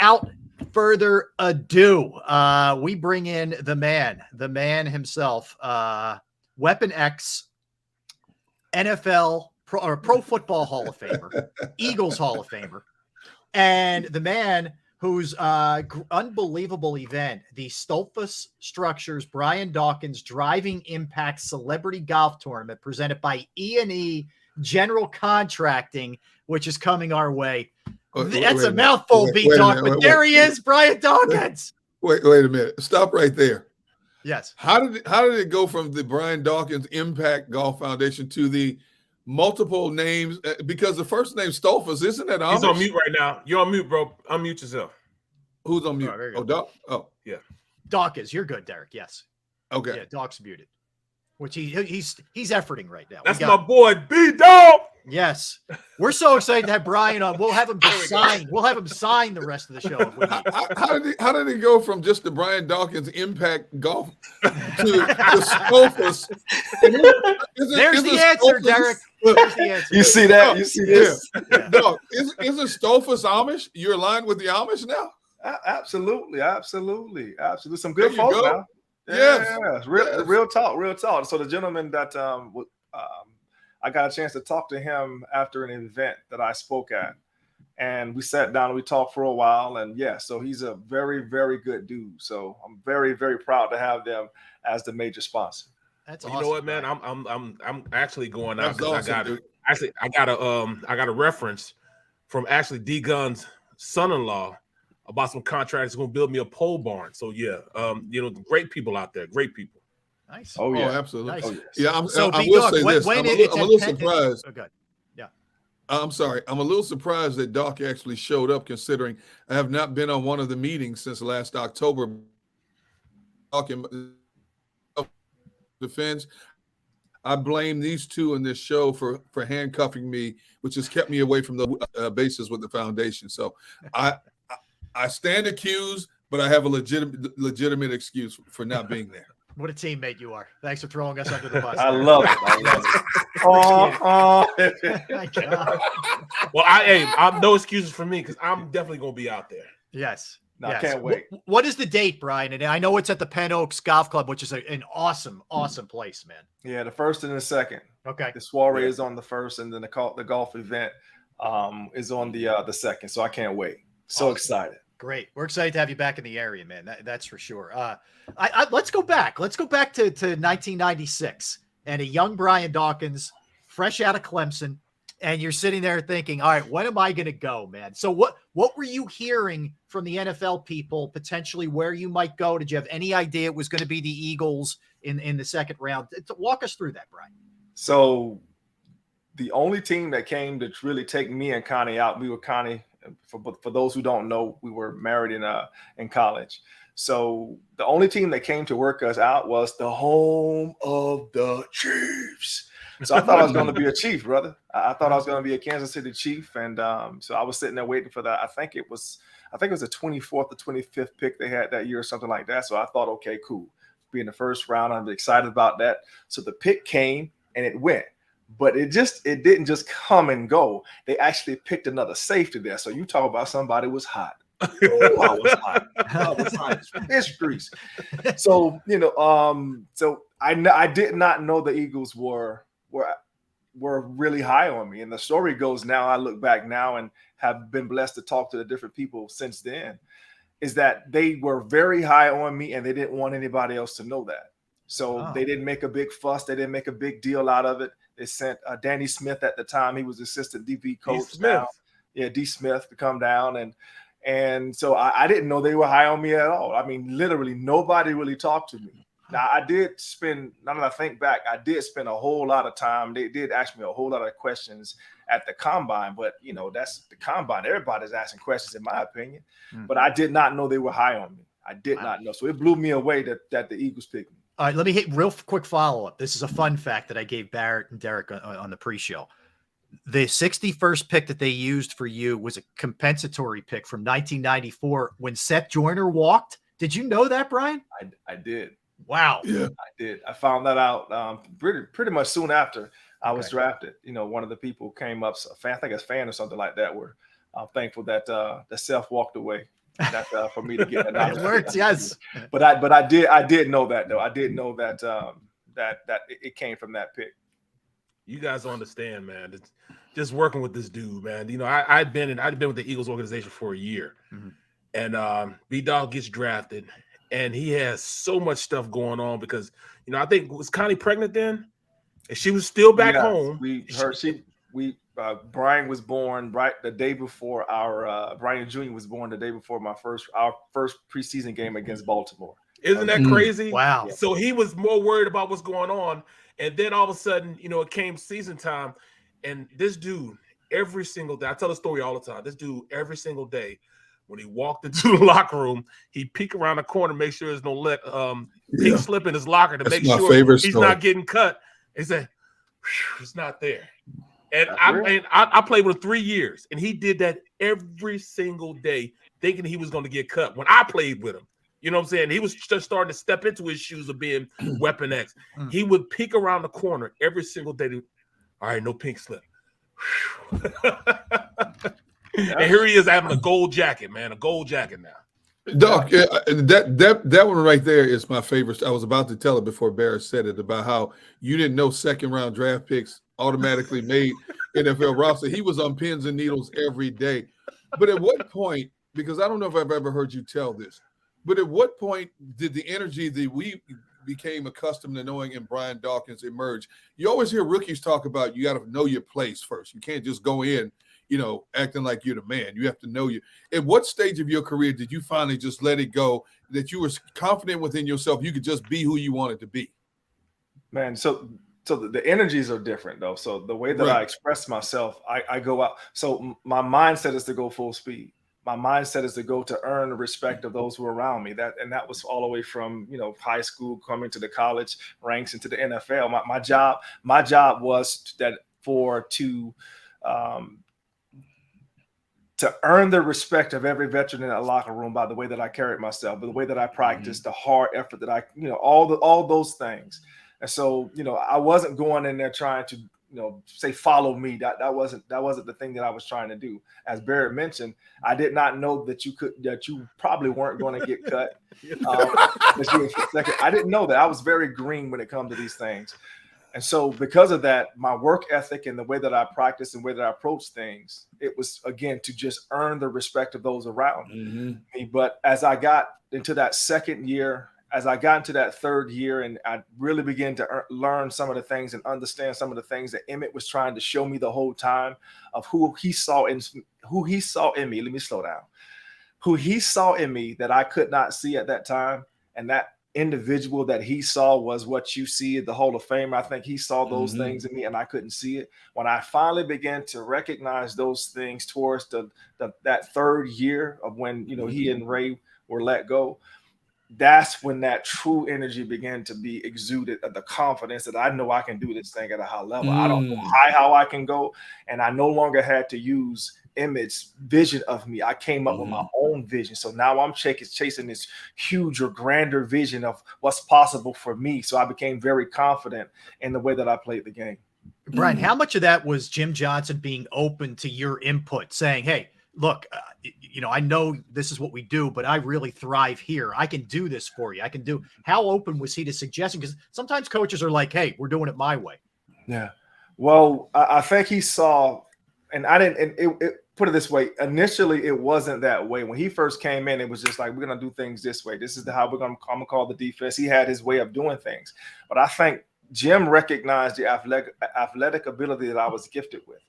without further ado, we bring in the man himself, Weapon X, NFL Pro Football Hall of Famer, Eagles Hall of Famer, and the man whose unbelievable event, the Stolfus Structures Brian Dawkins Driving Impact Celebrity Golf Tournament presented by E&E General Contracting, which is coming our way. That's a mouthful, B-Talk, but there he is, Brian Dawkins. Wait a minute. Stop right there. Yes. How did it go from the Brian Dawkins Impact Golf Foundation to the multiple names? Because the first name Stolfus, isn't that Amish? He's on mute right now. You're on mute, bro. Unmute yourself. Who's on mute? Doc? Oh, yeah. Doc you're good, Derek. Yes. Okay. Yeah, Doc's muted. Which he's efforting right now. That's my boy, B-Dog. Yes. We're so excited to have Brian on. We'll have him sign. We'll have him sign the rest of the show. How did it go from just the Brian Dawkins Impact Golf to the Stolfus? There's the answer, Derek. There's the answer. You see that? You see this? Yeah. No, isn't Stolfus Amish? You're aligned with the Amish now? Absolutely. Some good folks now. Yes. Real talk. So the gentleman that I got a chance to talk to him after an event that I spoke at, and we sat down and we talked for a while. And so he's a very, very good dude. So I'm very, very proud to have them as the major sponsor. That's awesome. You know what, man? I'm actually going out because awesome, I got a reference from actually D Gun's son-in-law about some contractors going to build me a pole barn. So great people out there, great people. Nice. Oh yeah, absolutely. Nice. Oh, yeah. I will Doc, say this. I'm a little surprised. Oh, good. Yeah. I'm sorry. I'm a little surprised that Doc actually showed up, considering I have not been on one of the meetings since last October. Talking defense. I blame these two in this show for handcuffing me, which has kept me away from the bases with the foundation. So I stand accused, but I have a legitimate excuse for not being there. What a teammate you are. Thanks for throwing us under the bus. I love it. Well, I'm no excuses for me because I'm definitely going to be out there. Yes. I can't wait. What is the date, Brian? And I know it's at the Penn Oaks Golf Club, which is an awesome place, man. Yeah, the first and the second. Okay. The soiree is on the first, and then the golf event is on the second. So I can't wait. So excited. Great. We're excited to have you back in the area, man. That's for sure. Let's go back. Let's go back to 1996 and a young Brian Dawkins, fresh out of Clemson, and you're sitting there thinking, all right, when am I going to go, man? So what were you hearing from the NFL people, potentially where you might go? Did you have any idea it was going to be the Eagles in the second round? Walk us through that, Brian. So the only team that came to really take me and Connie out, we were Connie. For those who don't know, we were married in college. So the only team that came to work us out was the home of the Chiefs. So I thought I was going to be a Chief, brother. I thought I was going to be a Kansas City Chief, and so I was sitting there waiting for that. I think it was the 24th or 25th pick they had that year or something like that. So I thought, okay, cool, be in the first round. I'm excited about that. So the pick came and it went. But it didn't just come and go. They actually picked another safety there. So you talk about somebody was hot. I was hot. I was hot. Fish grease. So so I did not know the Eagles were really high on me. And the story goes now, I look back now and have been blessed to talk to the different people since then, is that they were very high on me and they didn't want anybody else to know that. So they didn't make a big now. They didn't make a big deal out of it. They sent Danny Smith at the time. He was assistant DB coach now. Yeah, D. Smith to come down. And so I didn't know they were high on me at all. I mean, literally nobody really talked to me. Now, I did spend, now that I think back, I did spend a whole lot of time. They did ask me a whole lot of questions at the combine, but, that's the combine. Everybody's asking questions, in my opinion. But I did not know they were high on me. I did not know. So it blew me away that the Eagles picked me. All right, let me hit real quick follow-up. This is a fun fact that I gave Barrett and Derek on the pre-show. The 61st pick that they used for you was a compensatory pick from 1994 when Seth Joyner walked. Did you know that, Brian? I did. Wow. Yeah, I did. I found that out pretty much soon after I was drafted. One of the people came up, I think a fan or something like that, where I'm thankful that Seth walked away. That for me to get that. It works, yes. But I did know that though. I did know that that it came from that pick. You guys don't understand, man. It's just working with this dude, man. You know, I'd been with the Eagles organization for a year, and B-Dog gets drafted, and he has so much stuff going on because, you know, I think was Connie pregnant then, and she was still back home. Brian was born right the day before our Brian Jr. was born the day before our first preseason game against Baltimore. Isn't that crazy? Wow. So he was more worried about what's going on. And then all of a sudden, you know, it came season time. And this dude, every single day, I tell the story all the time. This dude, every single day, when he walked into the locker room, he'd peek around the corner, make sure there's no pink slip in his locker to make sure he's not getting cut. He said, it's not there. And I played with him 3 years, and he did that every single day, thinking he was going to get cut when I played with him. You know what I'm saying? He was just starting to step into his shoes of being Weapon X. He would peek around the corner every single day. All right, no pink slip. And here he is having a gold jacket, man, a gold jacket now. Doc, that one right there is my favorite. I was about to tell it before Barrett said it about how you didn't know second-round draft picks automatically made NFL roster. He was on pins and needles every day. But at what point, because I don't know if I've ever heard you tell this, but at what point did the energy that we became accustomed to knowing in Brian Dawkins emerge? You always hear rookies talk about you got to know your place first. You can't just go in, you know, acting like you're the man. You have to know you. At what stage of your career did you finally just let it go, that you were confident within yourself you could just be who you wanted to be? Man, so the energies are different though. So the way that I express myself, I go out. So my mindset is to go full speed. My mindset is to go to earn the respect of those who are around me. That was all the way from, you know, high school, coming to the college ranks into the NFL. My job was to earn the respect of every veteran in that locker room by the way that I carried myself, by the way that I practiced, the hard effort that I, you know, all those things. And so, you know, I wasn't going in there trying to, you know, say, follow me. That wasn't the thing that I was trying to do. As Barrett mentioned, I did not know that you probably weren't going to get cut. I didn't know that. I was very green when it comes to these things. And so because of that, my work ethic and the way that I practice and the way that I approach things, it was, again, to just earn the respect of those around me. But as I got into that second year, as I got into that third year, and I really began to learn some of the things and understand some of the things that Emmett was trying to show me the whole time of who he saw in me. Let me slow down. Who he saw in me that I could not see at that time. And that individual that he saw was what you see at the Hall of Fame. I think he saw those things in me and I couldn't see it. When I finally began to recognize those things towards that third year of when, you know, he and Ray were let go, that's when that true energy began to be exuded, the confidence that I know I can do this thing at a high level. I don't know how I can go. And I no longer had to use Emmett's vision of me. I came up with my own vision. So now I'm chasing this huge or grander vision of what's possible for me. So I became very confident in the way that I played the game. Brian, how much of that was Jim Johnson being open to your input, saying, hey, look, you know, I know this is what we do, but I really thrive here. I can do this for you. I can do. How open was he to suggesting? Because sometimes coaches are like, hey, we're doing it my way. Yeah. Well, I think he saw, and I didn't, and it put it this way. Initially, it wasn't that way. When he first came in, it was just like, we're going to do things this way. This is how I'm going to call the defense. He had his way of doing things. But I think Jim recognized the athletic ability that I was gifted with,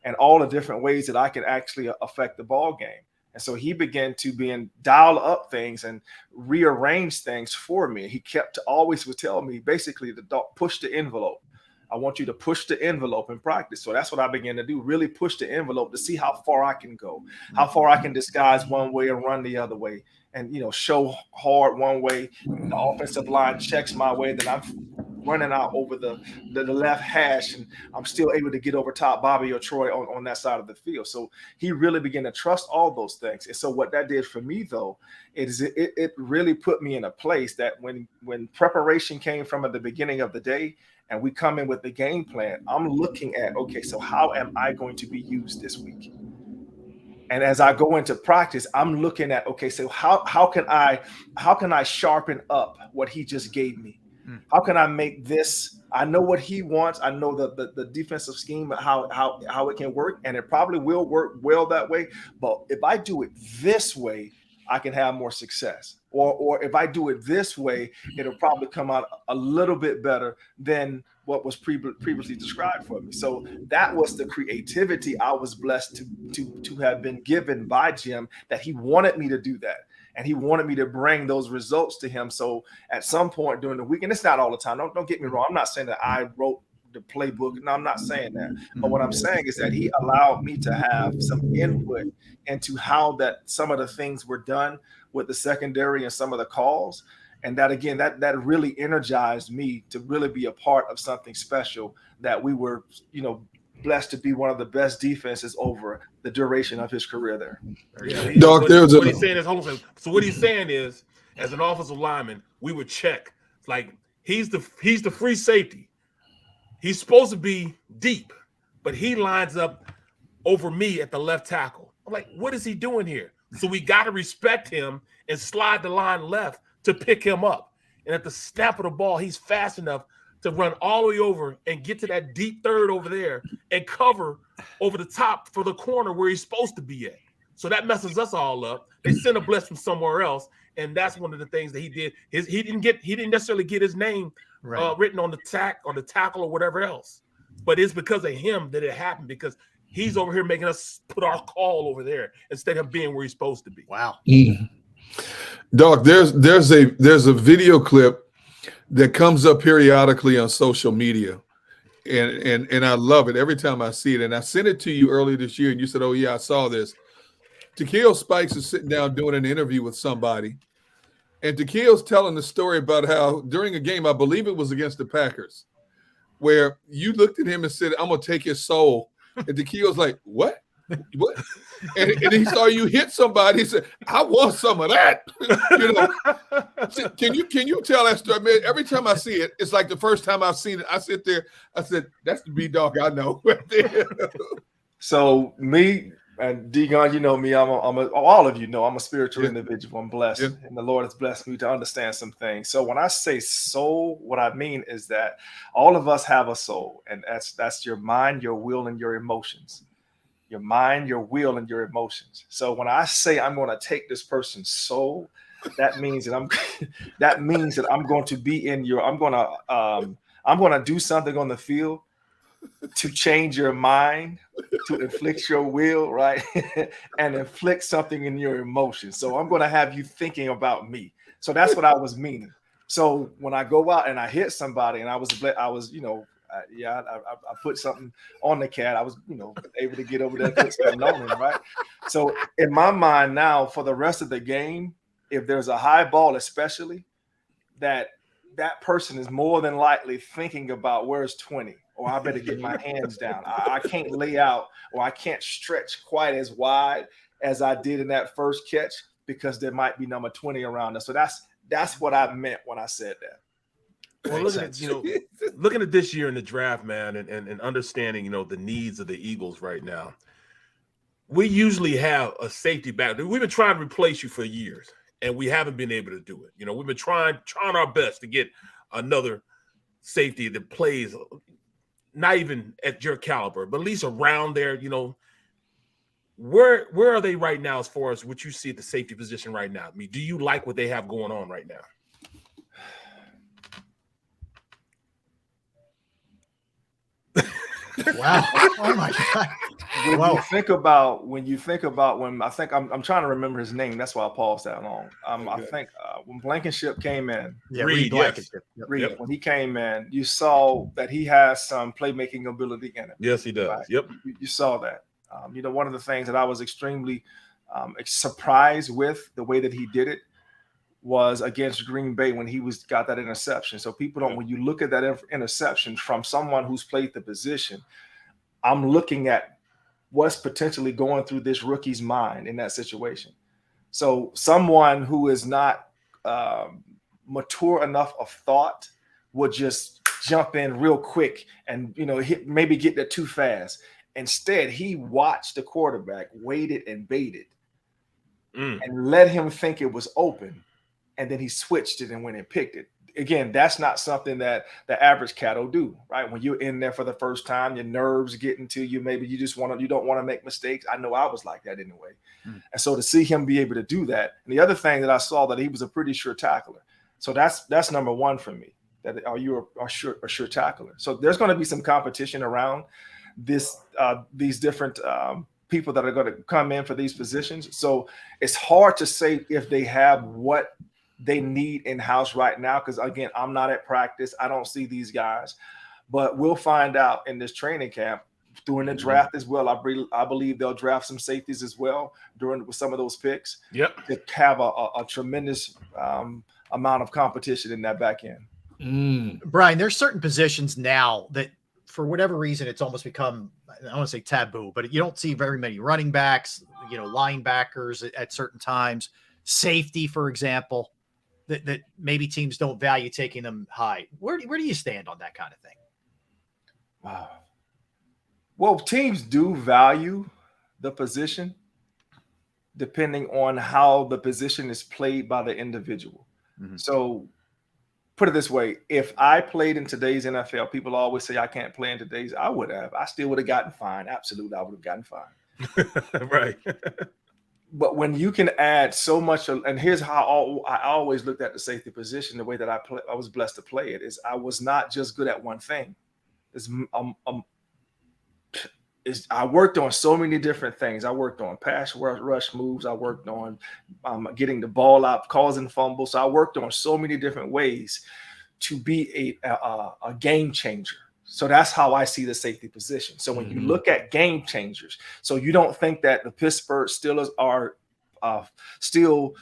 and all the different ways that I can actually affect the ball game. And so he began to dial up things and rearrange things for me. He always would tell me basically to push the envelope. I want you to push the envelope in practice. So that's what I began to do, really push the envelope to see how far I can go, how far I can disguise one way and run the other way. And, you know, show hard one way, the offensive line checks my way, then I'm running out over the left hash, and I'm still able to get over top Bobby or Troy on that side of the field. So he really began to trust all those things. And so what that did for me, though, is it really put me in a place that when preparation came from at the beginning of the day and we come in with the game plan, I'm looking at, okay, so how am I going to be used this week? And as I go into practice, I'm looking at, okay, so how can I sharpen up what he just gave me? How can I make this? I know what he wants. I know the defensive scheme, how it can work, and it probably will work well that way. But if I do it this way, I can have more success. Or if I do it this way, it'll probably come out a little bit better than what was previously described for me. So that was the creativity I was blessed to have been given by Jim, that he wanted me to do that. And he wanted me to bring those results to him. So at some point during the week, and it's not all the time, don't get me wrong. I'm not saying that I wrote the playbook. No, I'm not saying that. But what I'm saying is that he allowed me to have some input into how that some of the things were done with the secondary and some of the calls. And that, again, that really energized me to really be a part of something special, that we were, blessed to be one of the best defenses over the duration of his career there. Yeah, Doc, what he's saying is, so what he's saying is, as an offensive lineman, we would check. It's like he's the free safety. He's supposed to be deep, but he lines up over me at the left tackle. I'm like, what is he doing here? So we got to respect him and slide the line left to pick him up. And at the snap of the ball, he's fast enough to run all the way over and get to that deep third over there and cover over the top for the corner where he's supposed to be at. So that messes us all up. They send a blitz from somewhere else, and that's one of the things that he did. He didn't necessarily get his name written on the tackle or whatever else, but it's because of him that it happened, because he's over here making us put our call over there instead of being where he's supposed to be. Wow. Doc, there's a video clip that comes up periodically on social media, and I love it every time I see it. And I sent it to you earlier this year, and you said, "Oh yeah, I saw this." Takeo Spikes is sitting down doing an interview with somebody, and Takeo's telling the story about how during a game, I believe it was against the Packers, where you looked at him and said, "I'm gonna take his soul," and Takeo's like, "What? What?" And he saw you hit somebody. He said, "I want some of that." Can you tell that story? Man, every time I see it, it's like the first time I've seen it. I sit there. I said, "That's the B-Dog I know." Right there. So me and D-Gon, you know me. All of you know I'm a spiritual individual. I'm blessed, and the Lord has blessed me to understand some things. So when I say soul, what I mean is that all of us have a soul, and that's your mind, your will, and your emotions. Your mind, your will, and your emotions. So when I say I'm going to take this person's soul, that means that I'm going to be in your. I'm going to do something on the field to change your mind, to inflict your will, right, and inflict something in your emotions. So I'm going to have you thinking about me. So that's what I was meaning. So when I go out and I hit somebody, and I was I put something on the cat. I was, able to get over there and put something on him, right? So in my mind now, for the rest of the game, if there's a high ball, especially, that person is more than likely thinking about where's 20, or I better get my hands down. I can't lay out, or I can't stretch quite as wide as I did in that first catch, because there might be number 20 around us. So that's what I meant when I said that. Well, looking at this year in the draft, man, and understanding, the needs of the Eagles right now, we usually have a safety back. We've been trying to replace you for years, and we haven't been able to do it. We've been trying our best to get another safety that plays not even at your caliber, but at least around there. Where are they right now as far as what you see at the safety position right now? I mean, do you like what they have going on right now? Wow! Oh my God! When you think about when I think I'm trying to remember his name. That's why I paused that long. I think when Blankenship came in, Reed Blankenship. Reed, when he came in, you saw that he has some playmaking ability in it. Yes, he does. Right? Yep. You saw that. One of the things that I was extremely surprised with the way that he did it was against Green Bay when he got that interception. So people don't, when you look at that interception from someone who's played the position, I'm looking at what's potentially going through this rookie's mind in that situation. So someone who is not mature enough of thought would just jump in real quick and, maybe get there too fast. Instead, he watched the quarterback, waited and baited, and let him think it was open. And then he switched it and went and picked it. Again, that's not something that the average cat will do, right? When you're in there for the first time, your nerves get into you. Maybe you don't want to make mistakes. I know I was like that anyway. And so to see him be able to do that. And the other thing that I saw, that he was a pretty sure tackler. So that's number one for me. That are you a sure tackler? So there's going to be some competition around these different people that are going to come in for these positions. So it's hard to say if they have what they need in-house right now, because again, I'm not at practice. I don't see these guys, but we'll find out in this training camp during the draft as well. I believe they'll draft some safeties as well with some of those picks. Yep. To have a tremendous amount of competition in that back end. Brian, there's certain positions now that for whatever reason, it's almost become, I don't want to say taboo, but you don't see very many running backs, linebackers at certain times, safety, for example, that maybe teams don't value taking them high. Where do you stand on that kind of thing? Wow. Well, teams do value the position depending on how the position is played by the individual. So put it this way, if I played in today's NFL, people always say I can't play in today's. I would have. I still would have gotten fined. Absolutely, I would have gotten fined. Right. But when you can add so much, and here's how I always looked at the safety position, the way that I was blessed to play it, is I was not just good at one thing. I worked on so many different things. I worked on pass rush moves. I worked on getting the ball out, causing fumbles. So I worked on so many different ways to be a game changer. So that's how I see the safety position. So when you look at game changers, so you don't think that the Pittsburgh Steelers are still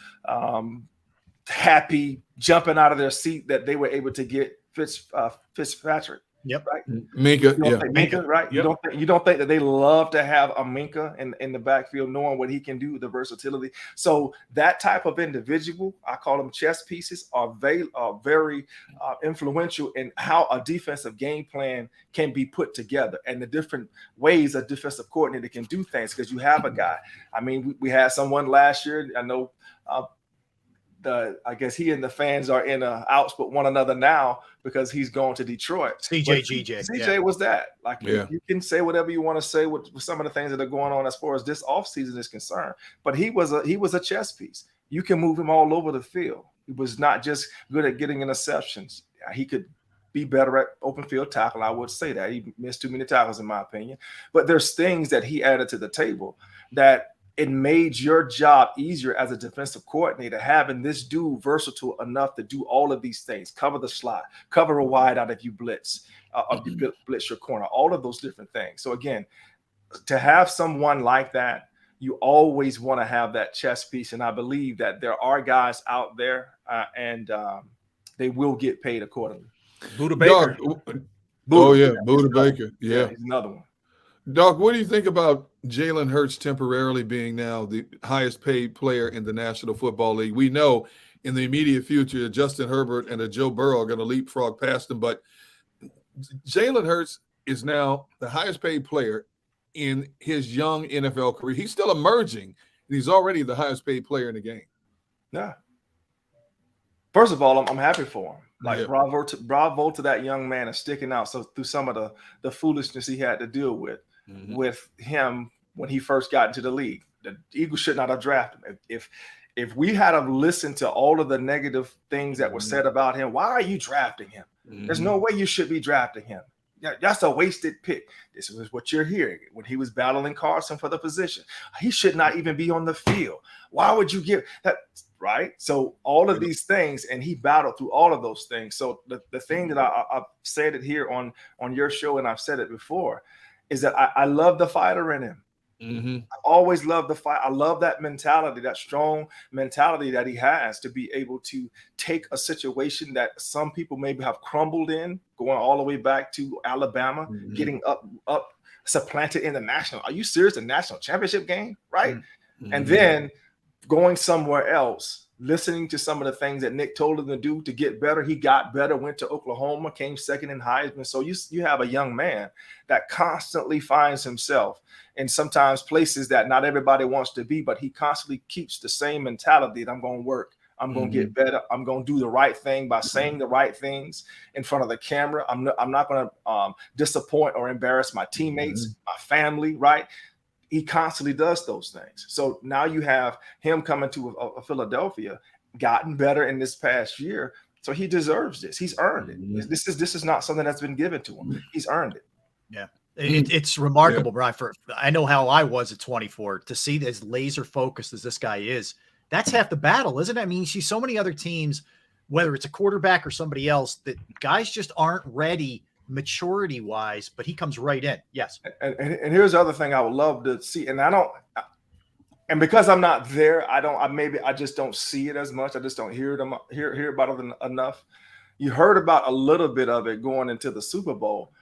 happy jumping out of their seat that they were able to get Fitzpatrick. Yep. Right. Minka. Yeah. Minka, right. Yep. You don't think that they love to have a Minka in the backfield, knowing what he can do, the versatility. So that type of individual, I call them chess pieces, are very influential in how a defensive game plan can be put together and the different ways a defensive coordinator can do things. Because you have a guy. I mean, we had someone last year. I know. I guess he and the fans are in outs with one another now because he's going to Detroit. CJ was that. You can say whatever you want to say with some of the things that are going on as far as this offseason is concerned. But he was a chess piece. You can move him all over the field. He was not just good at getting interceptions. He could be better at open field tackle. I would say that. He missed too many tackles, in my opinion. But there's things that he added to the table that it made your job easier as a defensive coordinator, having this dude versatile enough to do all of these things, cover the slot, cover a wide out if you blitz, blitz your corner, all of those different things. So again, to have someone like that, you always want to have that chess piece. And I believe that there are guys out there and they will get paid accordingly. Buda Baker. Buda Baker. Yeah. He's another one. Doc, what do you think about Jalen Hurts temporarily being now the highest paid player in the National Football League? We know in the immediate future, Justin Herbert and Joe Burrow are going to leapfrog past him, but Jalen Hurts is now the highest paid player in his young NFL career. He's still emerging, and he's already the highest paid player in the game. Yeah. First of all, I'm happy for him. Bravo to that young man and sticking out through some of the foolishness he had to deal with him when he first got into the league. The Eagles should not have drafted him. If we had listened to all of the negative things that were said about him, why are you drafting him? There's no way you should be drafting him. That's a wasted pick. This is what you're hearing when he was battling Carson for the position. He should not even be on the field. Why would you give that? Right. So all of these things, and he battled through all of those things. So the thing that I've said it here on your show, and I've said it before, is that I love the fighter in him. I always love the fight. I love that mentality, that strong mentality that he has to be able to take a situation that some people maybe have crumbled in, going all the way back to Alabama, getting up supplanted in the national. Are you serious? The national championship game, right? And then going somewhere else, listening to some of the things that Nick told him to do to get better. He got better, went to Oklahoma, came second in Heisman. So you have a young man that constantly finds himself in sometimes places that not everybody wants to be, but he constantly keeps the same mentality that I'm going to work. I'm going to get better. I'm going to do the right thing by saying the right things in front of the camera. I'm not going to disappoint or embarrass my teammates, my family, right? He constantly does those things. So now you have him coming to a Philadelphia, gotten better in this past year. So he deserves this. He's earned it. This is not something that's been given to him. He's earned it. Yeah. It's remarkable, Brian. I know how I was at 24 to see as laser focused as this guy is. That's half the battle, isn't it? I mean, you see so many other teams, whether it's a quarterback or somebody else, that guys just aren't ready maturity wise, but he comes right in. Yes. And here's the other thing I would love to see. And because I'm not there, I just don't see it as much. I just don't hear about it enough. You heard about a little bit of it going into the Super Bowl.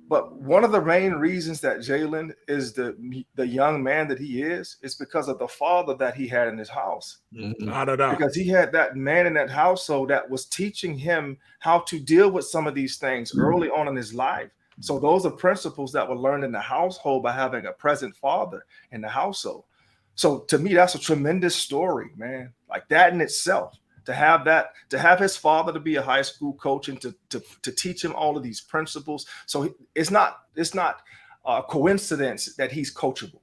But one of the main reasons that Jalen is the young man that he is because of the father that he had in his house. Because he had that man in that household that was teaching him how to deal with some of these things early on in his life. So those are principles that were learned in the household by having a present father in the household. So to me, that's a tremendous story, man. Like that in itself. To have his father to be a high school coach and to teach him all of these principles. So it's not a coincidence that he's coachable.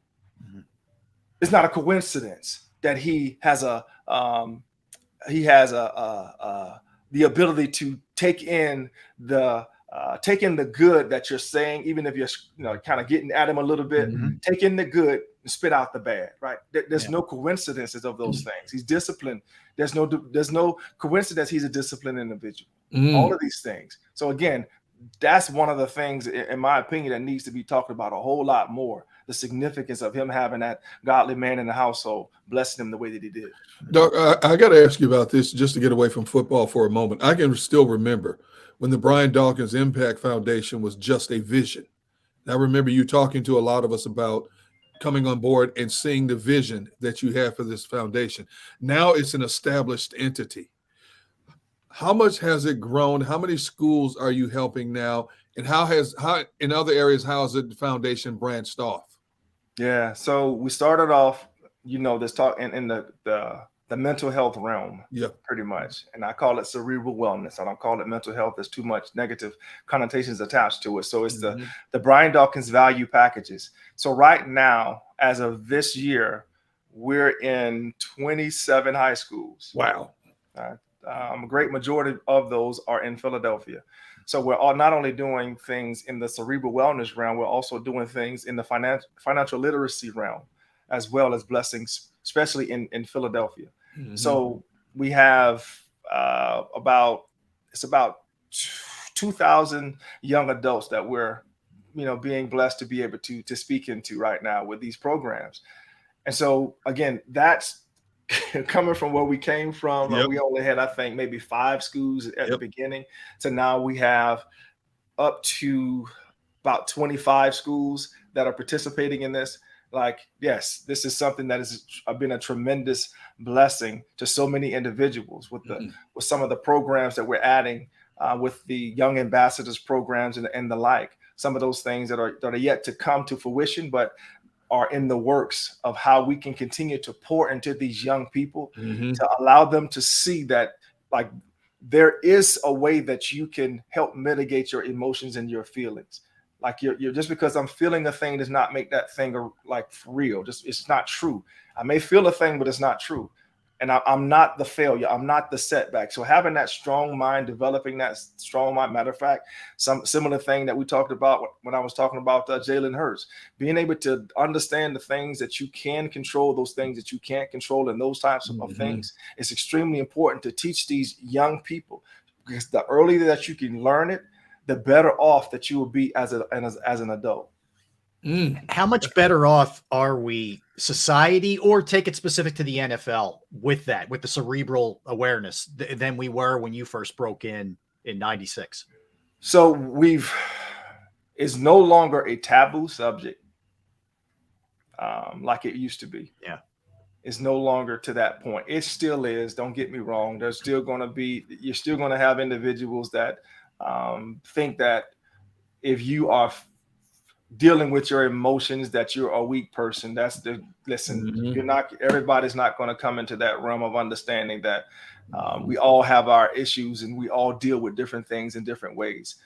It's not a coincidence that he has the ability to take in the good that you're saying, even if you're kind of getting at him a little bit. Take in the good and spit out the bad, right? There's no coincidences of those things. He's disciplined. There's no coincidence he's a disciplined individual. All of these things. So again, that's one of the things, in my opinion, that needs to be talked about a whole lot more. The significance of him having that godly man in the household, blessing him the way that he did. Doc, I got to ask you about this just to get away from football for a moment. I can still remember when the Brian Dawkins Impact Foundation was just a vision. And I remember you talking to a lot of us about coming on board and seeing the vision that you have for this foundation. Now it's an established entity. How much has it grown? How many schools are you helping now? And how in other areas, how has the foundation branched off? Yeah, so we started off, this talk in the mental health realm, pretty much. And I call it cerebral wellness. I don't call it mental health. There's too much negative connotations attached to it. So it's the Brian Dawkins value packages. So right now, as of this year, we're in 27 high schools. Wow. A great majority of those are in Philadelphia. So we're all not only doing things in the cerebral wellness realm, we're also doing things in the financial literacy realm, as well as blessings, especially in Philadelphia. So we have about 2,000 young adults that we're, being blessed to be able to speak into right now with these programs. And so again, that's coming from where we came from. We only had, I think, maybe 5 schools at the beginning. So now we have up to about 25 schools that are participating in this. Like, yes, this is something that has been a tremendous blessing to so many individuals with with some of the programs that we're adding with the Young Ambassadors programs and the like. Some of those things that are yet to come to fruition, but are in the works of how we can continue to pour into these young people to allow them to see that, like, there is a way that you can help mitigate your emotions and your feelings. Like you're just because I'm feeling a thing does not make that thing like real. It's not true. I may feel a thing, but it's not true. And I'm not the failure. I'm not the setback. So having that strong mind, developing that strong mind, matter of fact, some similar thing that we talked about when I was talking about Jalen Hurts, being able to understand the things that you can control, those things that you can't control, and those types of things. It's extremely important to teach these young people, because the earlier that you can learn it, the better off that you will be as an adult. How much better off are we, society, or take it specific to the NFL, with the cerebral awareness than we were when you first broke in '96? So it's no longer a taboo subject like it used to be. Yeah. is no longer to that point. It still is. Don't get me wrong. There's still going to be, you're still going to have individuals that think that if you are dealing with your emotions, that you're a weak person. Listen, you're not, everybody's not going to come into that realm of understanding that we all have our issues and we all deal with different things in different ways.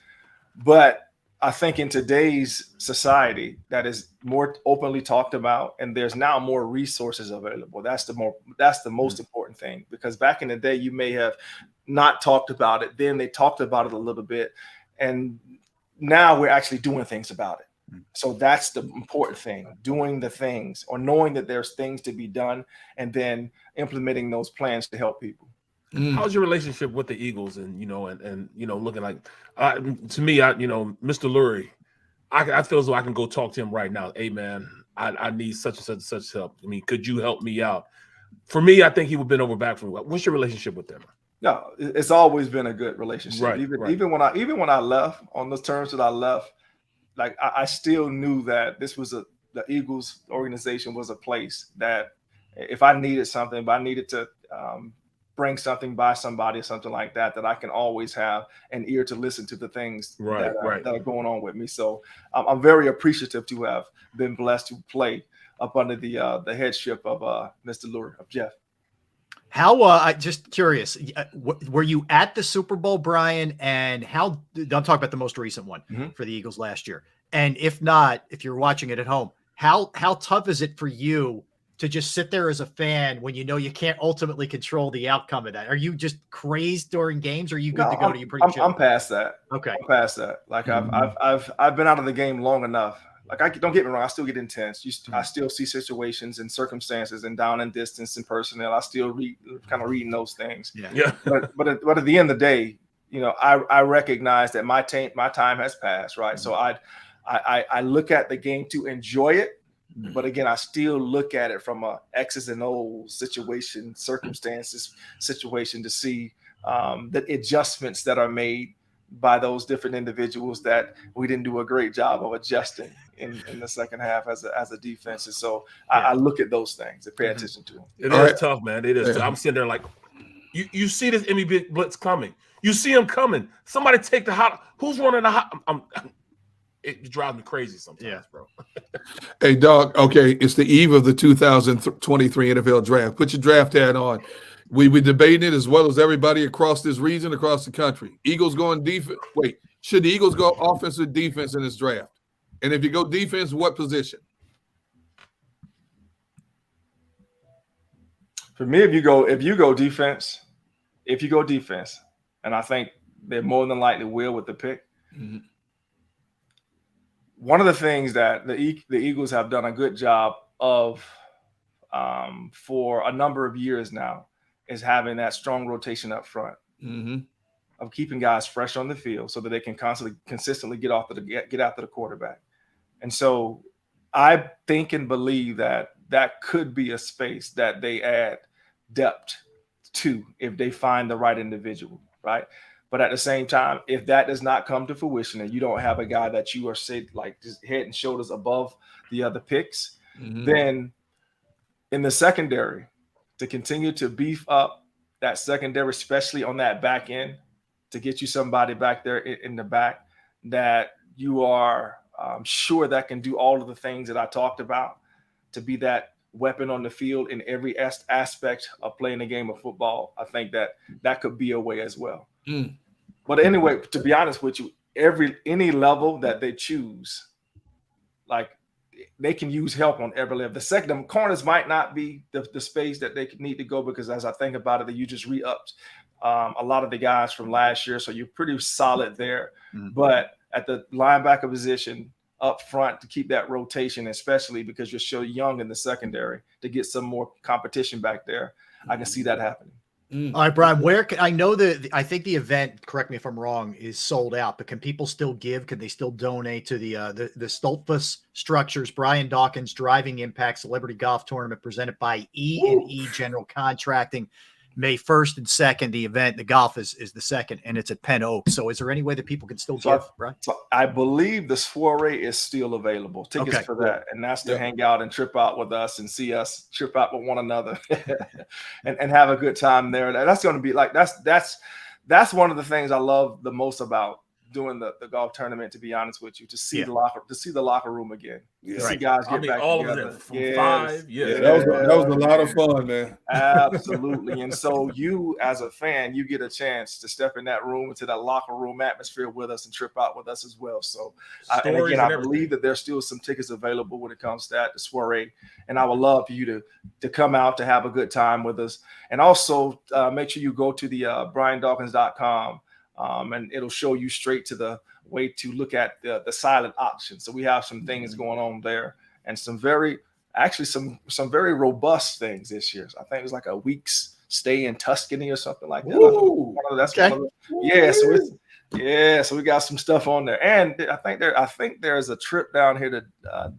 But I think in today's society that is more openly talked about, and there's now more resources available. That's the most important thing, because back in the day, you may have not talked about it. Then they talked about it a little bit, and now we're actually doing things about it. So that's the important thing, doing the things, or knowing that there's things to be done and then implementing those plans to help people. How's your relationship with the Eagles? And, looking like, to me, Mr. Lurie, I feel as though I can go talk to him right now. Hey, man, I need such and such and such help. I mean, could you help me out? For me, I think he would bend over back for me. What's your relationship with them? No, it's always been a good relationship. Right, even when I left on those terms that I left, like I still knew that this was the Eagles organization was a place that if I needed something, if I needed to bring something by somebody or something like that, that I can always have an ear to listen to the things that are going on with me. So I'm very appreciative to have been blessed to play up under the headship of Mr. Lurie, of Jeff. How, I'm just curious, were you at the Super Bowl, Brian? And how, I'm talking about the most recent one for the Eagles last year. And if not, if you're watching it at home, how tough is it for you to just sit there as a fan when you know you can't ultimately control the outcome of that? Are you just crazed during games, or are you good to go? To you pretty chill? I'm past that. Okay. I'm past that. Like I've been out of the game long enough. Like don't get me wrong, I still get intense. I still see situations and circumstances and down and distance and personnel. I still reading those things. Yeah. But at the end of the day, I recognize that my time has passed, right? So I look at the game to enjoy it. But again, I still look at it from a X's and O's circumstances situation to see the adjustments that are made by those different individuals that we didn't do a great job of adjusting in the second half as a defense. And so I look at those things and pay attention to them. It is tough, man. It is. I'm sitting there like, you see this NBA blitz coming. You see him coming. Somebody take the hot. Who's running the hot? It drives me crazy sometimes, bro. Hey, dog. Okay, it's the eve of the 2023 NFL draft. Put your draft hat on. We debating it as well as everybody across this region, across the country. Eagles going defense. Wait, should the Eagles go offense or defense in this draft? And if you go defense, what position? For me, if you go defense, and I think they more than likely will with the pick. One of the things that the Eagles have done a good job of for a number of years now is having that strong rotation up front, of keeping guys fresh on the field so that they can consistently get after the quarterback. And so I think and believe that could be a space that they add depth to if they find the right individual, right? But at the same time, if that does not come to fruition and you don't have a guy that you are just head and shoulders above the other picks, then in the secondary, to continue to beef up that secondary, especially on that back end, to get you somebody back there in the back that you are sure that can do all of the things that I talked about, to be that weapon on the field in every aspect of playing a game of football. I think that could be a way as well. But anyway, to be honest with you, any level that they choose, like, they can use help on every level. The corners might not be the space that they need to go, because as I think about it, you just re-upped a lot of the guys from last year, so you're pretty solid there. But at the linebacker position up front, to keep that rotation, especially because you're so young in the secondary, to get some more competition back there, I can see that happening. All right, Brian, I know I think the event, correct me if I'm wrong, is sold out, but can people still give? Can they still donate to the Stolfus Structures Brian Dawkins Driving Impact Celebrity Golf Tournament presented by E&E General Contracting? May 1st and 2nd, the event, the golf is the 2nd, and it's at Penn Oaks. So is there any way that people can still give, right? So I believe the soiree is still available. Tickets Okay. for that. And that's to hang out and trip out with us and see us trip out with one another and have a good time there. That's going to be like, that's one of the things I love the most about doing the golf tournament, to be honest with you, to see the locker room again. Yeah. See guys get back all together. of them from 5. That was a lot of fun, man. Absolutely. And so you, as a fan, you get a chance to step in that room, into that locker room atmosphere with us and trip out with us as well. So, I believe that there's still some tickets available when it comes to that, the soiree. And I would love for you to come out to have a good time with us. And also make sure you go to the BrianDawkins.com. And it'll show you straight to the way to look at the silent auction. So we have some things going on there, and some very robust things this year. So I think it was like a week's stay in Tuscany or something like that. Ooh, So we got some stuff on there, and I think there's a trip down here to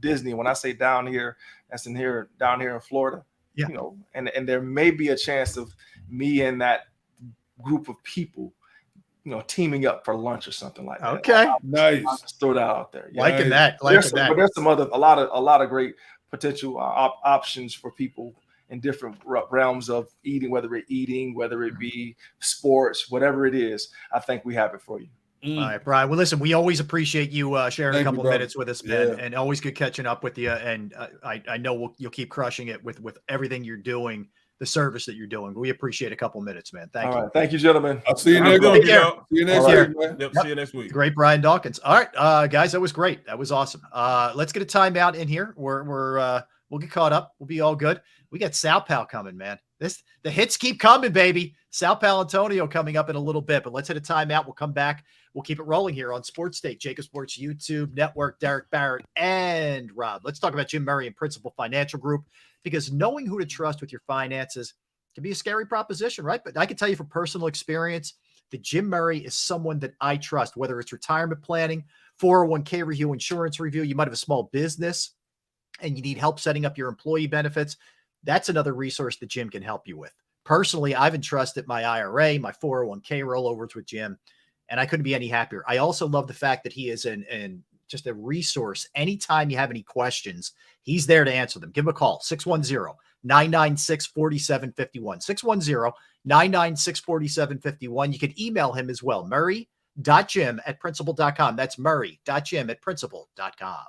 Disney. When I say down here, that's down here in Florida. Yeah. You know, and there may be a chance of me and that group of people, you know, teaming up for lunch or something like that. Okay. Nice. I'll just throw that out there. Yeah. Liking that. But there's some other, a lot of great potential options for people in different realms of eating, whether it be sports, whatever it is. I think we have it for you. All right, Brian. Well, listen, we always appreciate you sharing a couple minutes with us, man, Yeah. and always good catching up with you. And I know you'll keep crushing it with everything you're doing, the service that you're doing. We appreciate a couple minutes, man. Thank you. All right. Thank you, gentlemen. I'll see you next Take week. care. See you next All right. week, man. Yep. See you next week. Great, Brian Dawkins. All right, guys, that was great. That was awesome. Let's get a timeout in here. We'll get caught up. We'll be all good. We got Sal Pal coming, man. The hits keep coming, baby. Sal Palantonio coming up in a little bit, but let's hit a timeout. We'll come back. We'll keep it rolling here on Sports Take, JAKIB Sports YouTube Network, Derek Barrett and Rob. Let's talk about Jim Murray and Principal Financial Group, because knowing who to trust with your finances can be a scary proposition, right? But I can tell you from personal experience that Jim Murray is someone that I trust, whether it's retirement planning, 401k review, insurance review. You might have a small business and you need help setting up your employee benefits. That's another resource that Jim can help you with. Personally, I've entrusted my IRA, my 401k rollovers with Jim, and I couldn't be any happier. I also love the fact that he is just a resource. Anytime you have any questions, he's there to answer them. Give him a call, 610-996-4751, 610-996-4751. You can email him as well, murray.jim@principal.com. That's murray.jim@principal.com.